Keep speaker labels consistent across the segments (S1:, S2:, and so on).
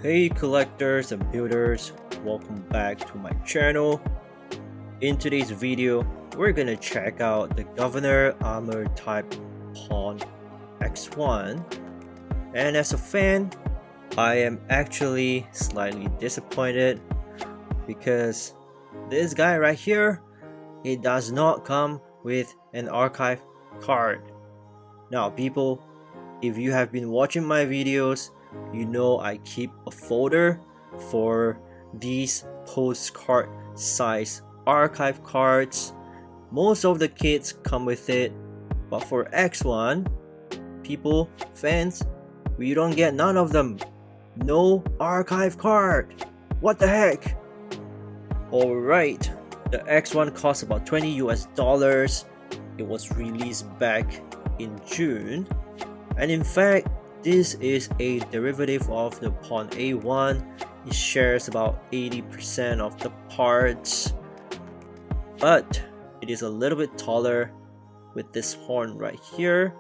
S1: Hey collectors and builders, welcome back to my channel. In today's video, we're gonna check out the Governor Armor type Pawn X1, and as a fan, I am actually slightly disappointed because this guy right here, it does not come with an archive card. Now people, if you have been watching my videos, you know I keep a folder for these postcard size archive cards. Most of the kits come with it, but for X1, people, fans, we don't get none of them. No archive card. What the heck? Alright, the X1 cost about $20 US. It was released back in June, and in fact this is a derivative of the Pawn A1. It shares about 80% of the parts, but it is a little bit taller with this horn right here.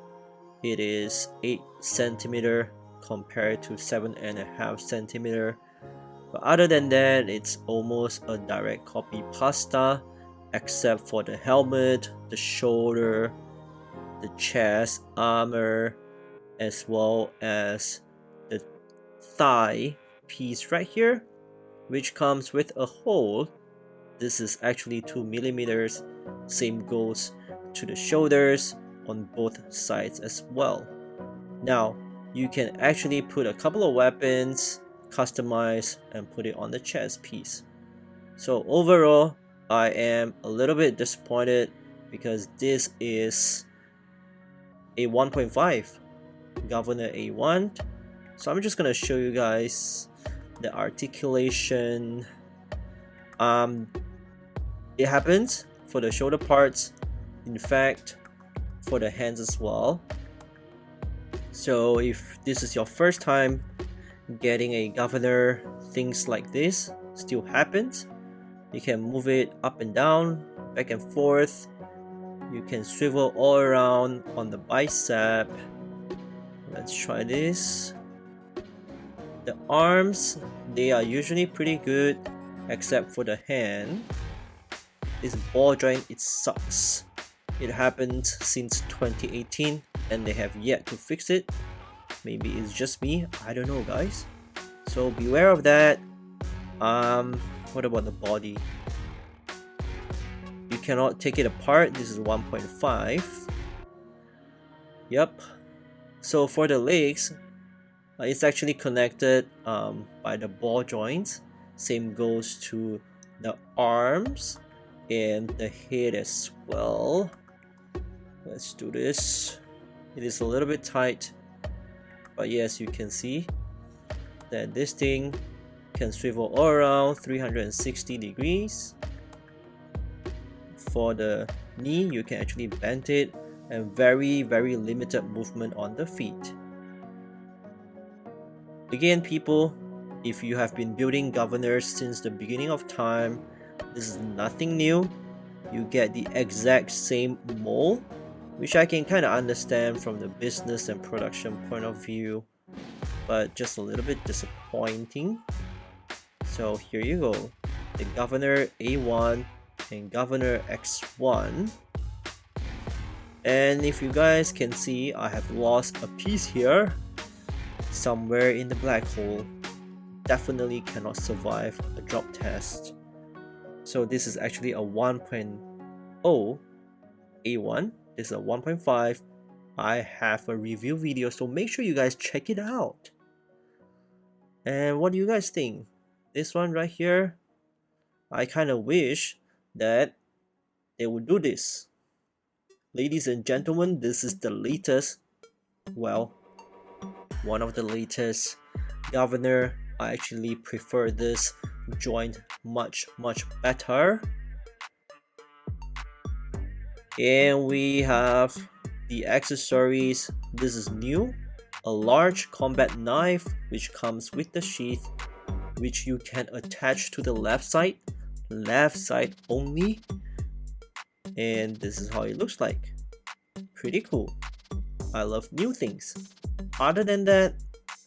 S1: It is 8 cm compared to 7.5 cm. But other than that, it's almost a direct copy pasta, except for the helmet, the shoulder, the chest armor, as well as the thigh piece right here, which comes with a hole. This is actually 2 millimeters. Same goes to the shoulders on both sides as well. Now you can actually put a couple of weapons, customize, and put it on the chest piece. So overall, I am a little bit disappointed because this is a 1.5 Governor A1. So I'm just gonna show you guys the articulation. It happens for the shoulder parts, in fact for the hands as well. So if this is your first time getting a Governor, things like this still happens. You can move it up and down, back and forth. You can swivel all around on the bicep. Let's try this. The arms, they are usually pretty good, except for the hand. This ball joint, it sucks. It happened since 2018 and they have yet to fix it. Maybe it's just me, I don't know guys. So beware of that. What about the body? You cannot take it apart. This is 1.5. Yep. So for the legs, it's actually connected by the ball joints. Same goes to the arms and the head as well. Let's do this. It is a little bit tight, but yes, you can see that this thing can swivel all around 360 degrees. For the knee, you can actually bend it, and very limited movement on the feet. Again people, if you have been building Governors since the beginning of time, this is nothing new. You get the exact same mold, which I can kind of understand from the business and production point of view, but just a little bit disappointing. So here you go, the Governor A1 and Governor X1. And if you guys can see, I have lost a piece here somewhere in the black hole. Definitely cannot survive a drop test. So this is actually a 1.0 A1. This is a 1.5. I have a review video, so make sure you guys check it out. And what do you guys think? This one right here, I kind of wish that they would do this. Ladies and gentlemen, this is the latest, well, one of the latest Governor. I actually prefer this joint much better. And we have the accessories. This is new, a large combat knife which comes with the sheath, which you can attach to the left side only. And this is how it looks like. Pretty cool. I love new things. Other than that,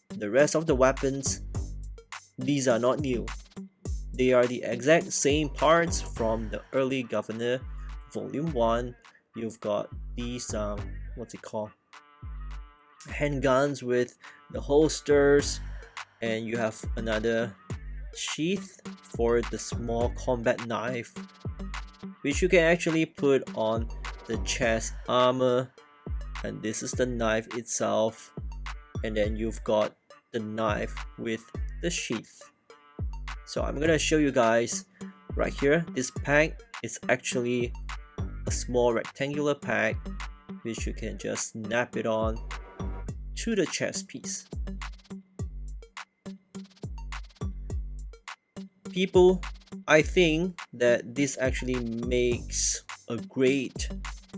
S1: the rest of the weapons, these are not new. They are the exact same parts from the early Governor Volume 1. You've got these what's it called, handguns with the holsters, and you have another sheath for the small combat knife, which you can actually put on the chest armor. And this is the knife itself, and then you've got the knife with the sheath. So I'm gonna show you guys right here. This pack is actually a small rectangular pack which you can just snap it on to the chest piece. People, I think that this actually makes a great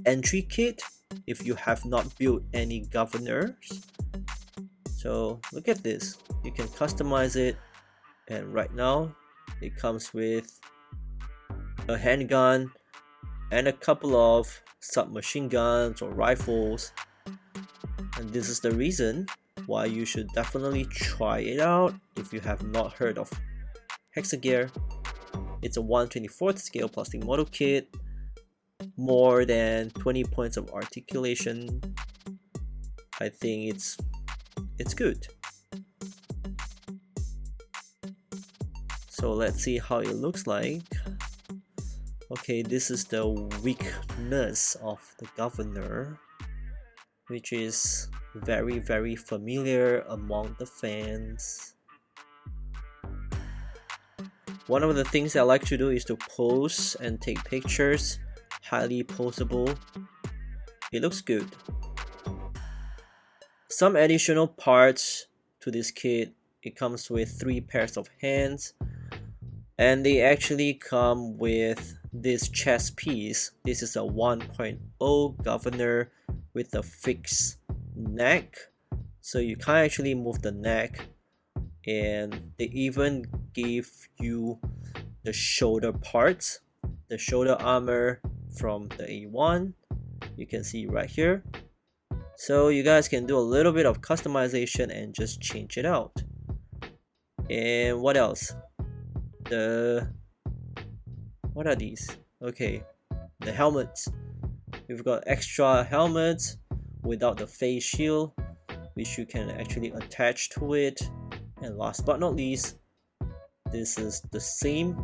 S1: entry kit if you have not built any governors. So look at this, you can customize it, and right now it comes with a handgun and a couple of submachine guns or rifles, and this is the reason why you should definitely try it out if you have not heard of hexagear. It's a 1/24 scale plastic model kit, more than 20 points of articulation. I think it's good. So let's see how it looks like. Okay, this is the weakness of the governor, which is very familiar among the fans. One of the things I like to do is to pose and take pictures. Highly poseable. It looks good. Some additional parts to this kit. It comes with 3 pairs of hands, and they actually come with this chest piece. This is a 1.0 governor with a fixed neck, so you can't actually move the neck, and they even give you the shoulder parts, the shoulder armor from the A1. You can see right here. So you guys can do a little bit of customization and just change it out. And what else? What are these? Okay, the helmets. We've got extra helmets without the face shield, which you can actually attach to it. And last but not least, this is the same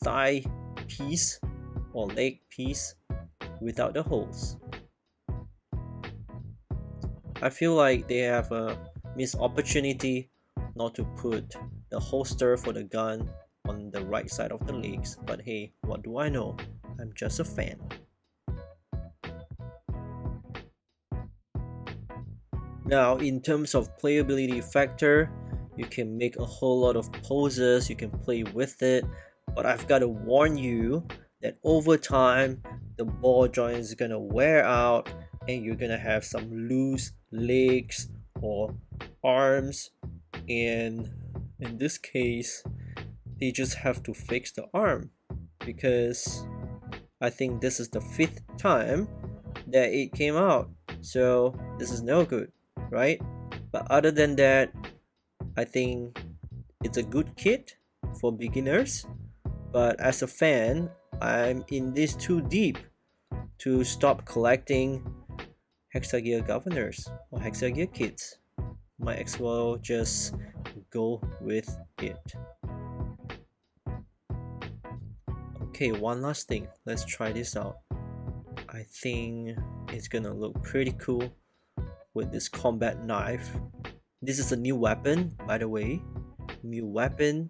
S1: thigh piece or leg piece without the holes. I feel like they have a missed opportunity not to put the holster for the gun on the right side of the legs, but hey, what do I know? I'm just a fan. Now, in terms of playability factor, you can make a whole lot of poses, you can play with it, but I've got to warn you that over time the ball joint is gonna wear out and you're gonna have some loose legs or arms, and in this case they just have to fix the arm, because I think this is the 5th time that it came out, so this is no good, right? But other than that, I think it's a good kit for beginners, but as a fan, I'm in this too deep to stop collecting hexagear governors or hexagear kits. Might as well just go with it. Okay, one last thing, let's try this out. I think it's gonna look pretty cool with this combat knife. This is a new weapon, by the way. New weapon.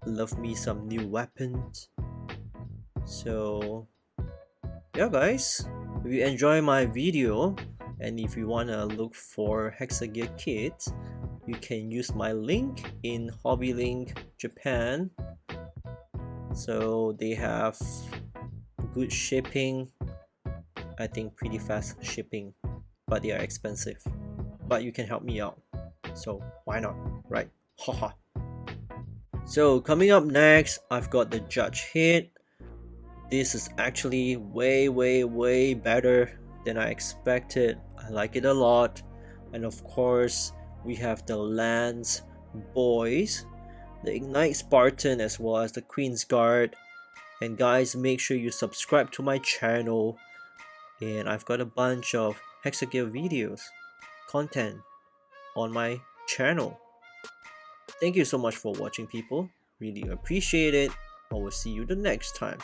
S1: Love me some new weapons. So yeah guys, if you enjoy my video and if you wanna look for hexagear kits, you can use my link in HobbyLink Japan. So they have good shipping, I think pretty fast shipping, but they are expensive. But you can help me out, so why not, right? Haha. So coming up next, I've got the Judge Hit. This is actually way better than I expected. I like it a lot. And of course, we have the Lance Boys. the Ignite Spartan, as well as the Queen's Guard. And guys, make sure you subscribe to my channel, and I've got a bunch of hexagear videos content on my channel. Thank you so much for watching, people. Really appreciate it. I will see you the next time.